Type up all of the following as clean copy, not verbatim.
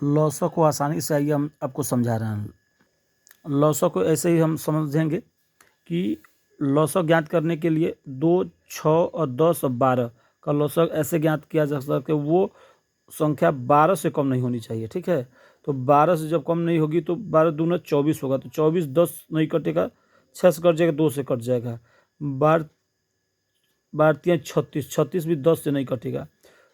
लॉसों को आसानी से आइए हम आपको समझा रहे हैं। लॉसों को ऐसे ही हम समझेंगे कि लॉसो ज्ञात करने के लिए 2, 6 और 10 और 12 का लॉसो ऐसे ज्ञात किया जा सकता है कि वो संख्या 12 से कम नहीं होनी चाहिए। ठीक है, तो 12 से जब कम नहीं होगी तो 12 दूना 24 होगा, तो 24 10 नहीं कटेगा, 6 से कट जाएगा, 2 से कट जाएगा। 12 12 तियाँ 36, 36 भी 10 से नहीं कटेगा।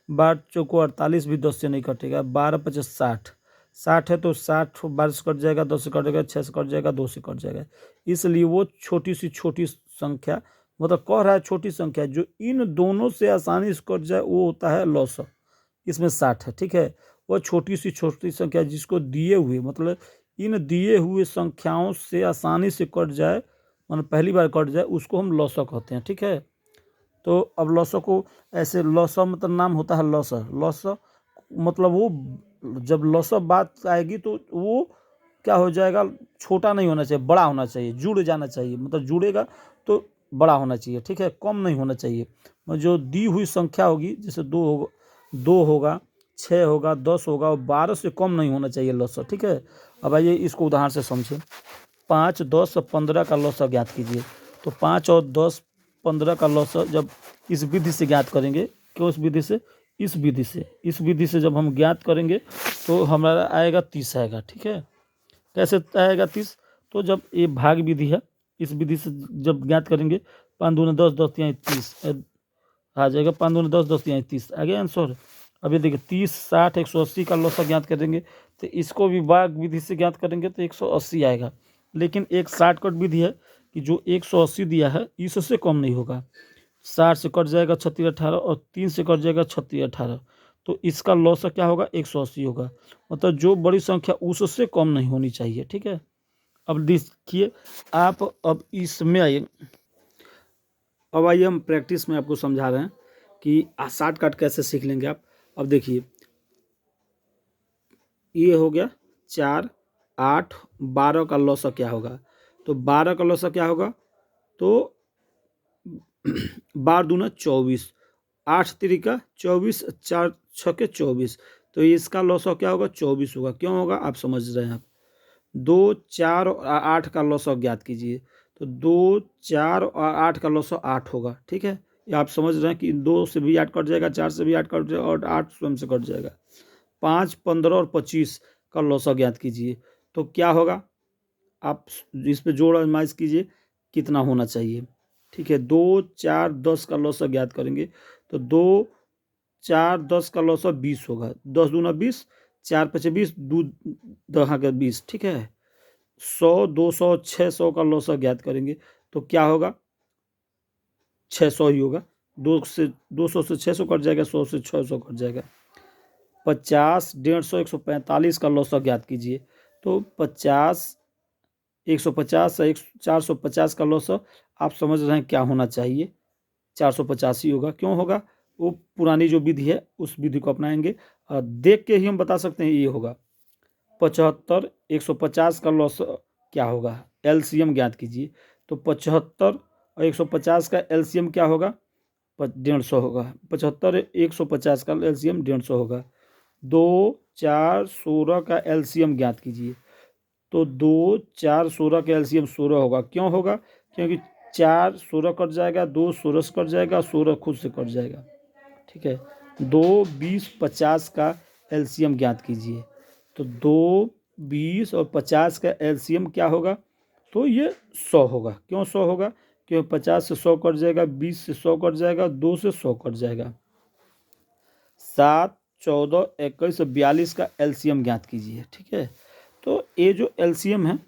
12 चौको 48 भी 10 से नहीं कटेगा। 12 पचास 60, 60 है तो 60 12 से कट जाएगा, 10 से कट जाएगा, 6 से कट जाएगा, 2 से कट जाएगा। इसलिए वो छोटी सी छोटी संख्या, मतलब कह रहा है छोटी संख्या जो इन दोनों से आसानी से कट जाए वो होता है लॉसर। इसमें 60 है। ठीक है, वह छोटी सी छोटी संख्या जिसको दिए हुए, मतलब इन दिए हुए संख्याओं से आसानी से कट जाए, मतलब पहली बार कट जाए, उसको हम लॉसर कहते हैं। ठीक है, तो अब लॉसर को ऐसे, लॉसर मतलब नाम होता है लॉसर। लॉसर मतलब वो जब लॉसर बात आएगी तो वो क्या हो जाएगा, छोटा नहीं होना चाहिए, बड़ा होना चाहिए, जुड़ जाना चाहिए, मतलब जुड़ेगा तो बड़ा होना चाहिए। ठीक है, कम नहीं होना चाहिए। जो दी हुई संख्या होगी, जैसे 2 होगा, 6 होगा, 10 होगा, और 12 से कम नहीं होना चाहिए लॉसर। ठीक है, अब आइए इसको उदाहरण से समझें। 5, 10 और 15 का लॉसर ज्ञात कीजिए। तो 5 और 10, 15 का लॉसर जब इस विधि से ज्ञात करेंगे, क्यों इस विधि से, इस विधि से जब हम ज्ञात करेंगे तो हमारा आएगा 30 आएगा। ठीक है, कैसे आएगा 30, तो जब ये भाग विधि है, इस विधि से जब ज्ञात करेंगे, 5 दूना 10, 10 तिहाई 30 आ जाएगा। 5 दूना 10, 10 तिहाई 30 आ गया आंसर। अब ये देखिए 30, 60, 180 का लॉसर ज्ञात करेंगे, तो इसको भी भाग विधि से ज्ञात करेंगे तो 180 आएगा। लेकिन एक शॉर्टकट विधि है कि जो 180 दिया है इससे कम नहीं होगा। 60 से कट जाएगा 36 18, और 3 से कट जाएगा 36 18, तो इसका लॉसर क्या होगा, 180 होगा। मतलब जो बड़ी संख्या उससे कम नहीं होनी चाहिए। ठीक है, अब देखिए आप, अब इसमें आइए, अब आइए हम प्रैक्टिस में आपको समझा रहे हैं कि शॉर्टकट कैसे सीख लेंगे आप। अब देखिए ये हो गया 4, 8, 12 का लॉसर क्या होगा, तो 12 का लॉसर क्या होगा, तो 12 दूना 24, 8 तिरिका 24, 4 छके 24, तो इसका लॉसर क्या होगा, 24 होगा। क्यों होगा आप समझ रहे हैं। आप 2, 4 और 8 का लॉसर ज्ञात कीजिए, तो 2, 4 और 8 का लॉसर 8 होगा। ठीक है, ये आप समझ रहे हैं कि 2 से भी 8 कट जाएगा, 4 से भी 8 कट जाएगा, और 8 स्वयं से कट जाएगा। 5, 15 और 25 का लॉसर ज्ञात कीजिए, तो क्या होगा, आप इस पे जोड़ आजमाइश कीजिए कितना होना चाहिए। ठीक है, 2, 4, 10 का लॉसर ज्ञात करेंगे, तो 2, 4, 10 का लॉसर 20 होगा। 10 दूना 20, 4 पचे 20, 2 दहा का 20। ठीक है, 100, 200, 600 का लॉसर ज्ञात करेंगे, तो क्या होगा, 600 ही होगा। 200 से 600 कट जाएगा, 100 से 600 कट जाएगा। 50, 150, 145 का लॉसर ज्ञात कीजिए, तो 50, 150 और 450 का लॉसर आप समझ रहे हैं क्या होना चाहिए, 450 ही होगा। क्यों होगा, वो पुरानी जो विधि है उस विधि को अपनाएंगे, और देख के ही हम बता सकते हैं ये होगा। 75, 150 का लॉसर क्या होगा, एलसीएम ज्ञात कीजिए, तो 75 और 150 का एलसीएम क्या होगा, 150 होगा। 75, 150 का एलसीएम 150 होगा। 2, 4, 16 का एलसीएम ज्ञात कीजिए, तो 2, 4, 16 का एलसीएम 16 होगा। क्यों होगा, क्योंकि 4 16 कट जाएगा, 2 16 से कट जाएगा, 16 खुद से कट जाएगा। ठीक है, 2, 20, 50 का एलसीएम ज्ञात कीजिए, तो 2, 20 और 50 का एलसीएम क्या होगा, तो ये 100 होगा। क्यों 100 होगा, क्योंकि 50 से 100 कट जाएगा, 20 से 100 कट जाएगा, 2 से 100 कट जाएगा। 7, 14, 21 और 42 का एलसीएम ज्ञात कीजिए। ठीक है, तो ये जो एलसीएम है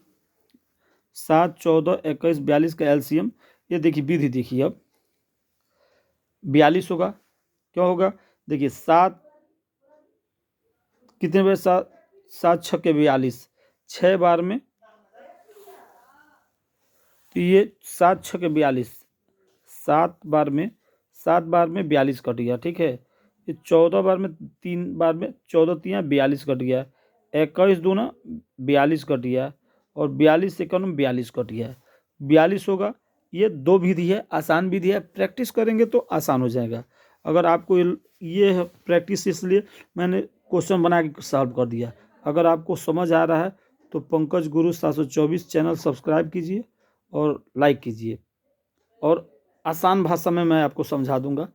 7, 14, 21, 42 का एलसीएम, ये देखिए विधि देखिए। अब 42 होगा। क्यों होगा, देखिए 7 कितने बार, 7, 7 छक्के 42, 6 बार में, तो ये 7 छक्के 42, 7 बार में, 7 बार में 42 कट गया। ठीक है, ये 14 बार में, 3 बार में, 14 तियाँ 42 कट गया। 21 दूना 42 कट गया, और 42 से कम 42 कट गया, 42 होगा। ये 2 विधि है, आसान विधि है, प्रैक्टिस करेंगे तो आसान हो जाएगा। अगर आपको ये है प्रैक्टिस, इसलिए मैंने क्वेश्चन बना के सॉल्व कर दिया, अगर आपको समझ आ रहा है तो पंकज गुरु 724 चैनल सब्सक्राइब कीजिए और लाइक कीजिए, और आसान भाषा में मैं आपको समझा दूंगा।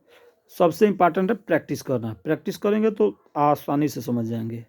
सबसे इम्पॉर्टेंट है प्रैक्टिस करना, प्रैक्टिस करेंगे तो आसानी से समझ जाएंगे।